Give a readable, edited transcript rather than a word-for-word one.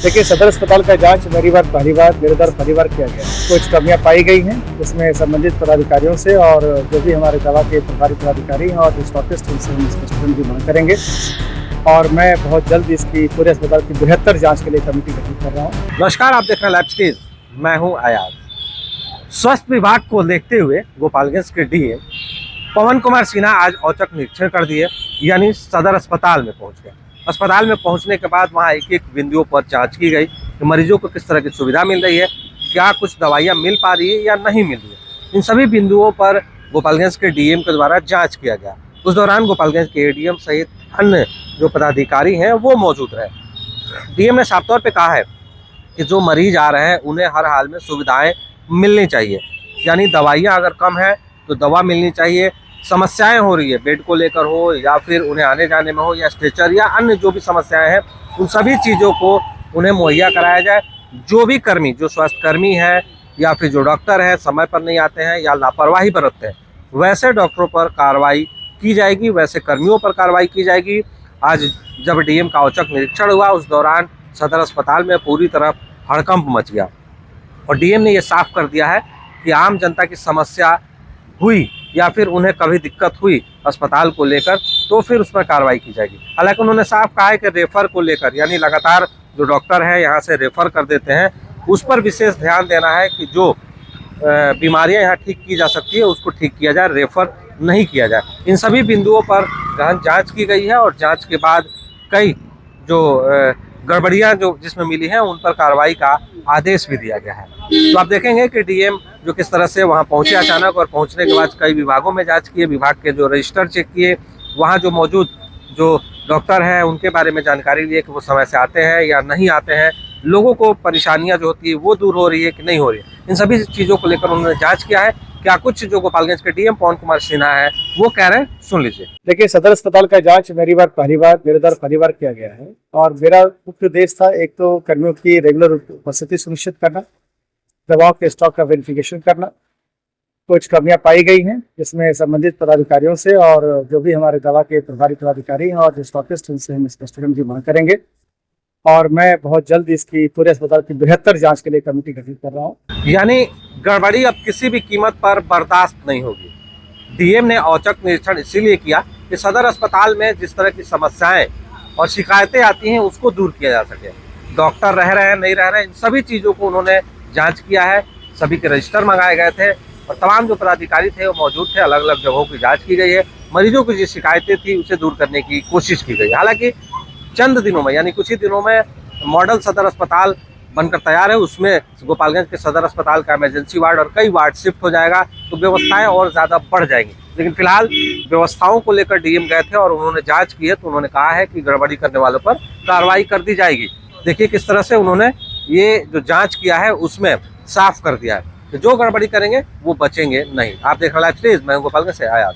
देखिए, सदर अस्पताल का जांच मेरे द्वारा पहली बार किया गया। कुछ कमियां पाई गई हैं, इसमें संबंधित पदाधिकारियों से और जो भी हमारे दवा के प्रभारी पदाधिकारी हैं और जो स्टॉकिस्ट उनसे हम स्पष्टीकरण की मांग करेंगे। और मैं बहुत जल्द इसकी पूरे अस्पताल की बेहतर जांच के लिए कमेटी गठित कर रहा हूँ। नमस्कार, आप देख रहे हैं लाइव स्टेज। मैं हूँ आयाज। स्वास्थ्य विभाग को देखते हुए गोपालगंज के डीएम पवन कुमार सिन्हा आज औचक निरीक्षण कर दिए, यानी सदर अस्पताल में पहुंच गए। अस्पताल में पहुंचने के बाद वहां एक एक बिंदुओं पर जांच की गई कि मरीजों को किस तरह की सुविधा मिल रही है, क्या कुछ दवाइयां मिल पा रही है या नहीं मिल रही है। इन सभी बिंदुओं पर गोपालगंज के डीएम के द्वारा जाँच किया गया। उस दौरान गोपालगंज के एडीएम सहित अन्य जो पदाधिकारी हैं वो मौजूद रहे। डीएम ने साफ तौर पे कहा है कि जो मरीज आ रहे हैं उन्हें हर हाल में सुविधाएं मिलनी चाहिए, यानी दवाइयां अगर कम है तो दवा मिलनी चाहिए। समस्याएं हो रही है बेड को लेकर हो या फिर उन्हें आने जाने में हो या स्ट्रेचर या अन्य जो भी समस्याएं हैं, उन सभी चीज़ों को उन्हें मुहैया कराया जाए। जो भी कर्मी, जो स्वास्थ्यकर्मी हैं या फिर जो डॉक्टर हैं समय पर नहीं आते हैं या लापरवाही बरतते हैं, वैसे डॉक्टरों पर कार्रवाई की जाएगी, वैसे कर्मियों पर कार्रवाई की जाएगी। आज जब डीएम का औचक निरीक्षण हुआ उस दौरान सदर अस्पताल में पूरी तरफ हड़कंप मच गया और डीएम ने यह साफ कर दिया है कि आम जनता की समस्या हुई या फिर उन्हें कभी दिक्कत हुई अस्पताल को लेकर तो फिर उस पर कार्रवाई की जाएगी। हालांकि उन्होंने साफ कहा है कि रेफर को लेकर, यानी लगातार जो डॉक्टर हैं यहाँ से रेफर कर देते हैं, उस पर विशेष ध्यान देना है कि जो बीमारियां यहाँ ठीक की जा सकती है उसको ठीक किया जाए, रेफर नहीं किया जाए। इन सभी बिंदुओं पर गहन जांच की गई है और जांच के बाद कई जो गड़बड़ियां जो जिसमें मिली हैं उन पर कार्रवाई का आदेश भी दिया गया है। तो आप देखेंगे कि डीएम जो किस तरह से वहां पहुंचे अचानक, और पहुंचने के बाद कई विभागों में जांच किए, विभाग के जो रजिस्टर चेक किए, वहां जो मौजूद जो डॉक्टर हैं उनके बारे में जानकारी लिए कि वो समय से आते हैं या नहीं आते हैं, लोगों को परेशानियां जो होती है वो दूर हो रही है कि नहीं हो रही है, इन सभी चीज़ों को लेकर उन्होंने जाँच किया है। क्या कुछ जो गोपालगंज के डीएम पवन कुमार सिन्हा है वो कह रहे हैं, सुन लीजिए। देखिए, सदर अस्पताल का जांच मेरे द्वारा पहली बार किया गया है और मेरा मुख्य उद्देश्य था, एक तो कर्मियों की रेगुलर उपस्थिति सुनिश्चित करना, दवाओं के स्टॉक का वेरिफिकेशन करना। कुछ कमियां पाई गई हैं, जिसमें संबंधित पदाधिकारियों से और जो भी हमारे दवा के प्रभारी पदाधिकारी हैं और जो स्टॉकिस्ट उनसे हम स्पष्टीकरण की मांग करेंगे। और मैं बहुत जल्द इसकी पूरे अस्पताल की बेहतर जांच के लिए कमेटी गठित कर रहा हूँ। यानी गड़बड़ी अब किसी भी कीमत पर बर्दाश्त नहीं होगी। डीएम ने औचक निरीक्षण इसीलिए किया कि सदर अस्पताल में जिस तरह की समस्याएं और शिकायतें आती हैं उसको दूर किया जा सके। डॉक्टर रह रहे हैं नहीं रह रहे हैं, इन सभी चीज़ों को उन्होंने जांच किया है। सभी के रजिस्टर मंगाए गए थे और तमाम जो पदाधिकारी थे वो मौजूद थे। अलग अलग जगहों की जाँच की गई है। मरीजों की जो शिकायतें थी उसे दूर करने की कोशिश की गई। हालांकि चंद दिनों में, यानी कुछ ही दिनों में मॉडल सदर अस्पताल बनकर तैयार है, उसमें गोपालगंज के सदर अस्पताल का इमरजेंसी वार्ड और कई वार्ड शिफ्ट हो जाएगा, तो व्यवस्थाएं और ज़्यादा बढ़ जाएंगी। लेकिन फिलहाल व्यवस्थाओं को लेकर डीएम गए थे और उन्होंने जांच की है, तो उन्होंने कहा है कि गड़बड़ी करने वालों पर कार्रवाई कर दी जाएगी। देखिए किस तरह से उन्होंने ये जो जाँच किया है उसमें साफ कर दिया है कि जो गड़बड़ी करेंगे वो बचेंगे नहीं। आप देख रहे हैं लाइव स्टेज, मैं गोपालगंज से आया।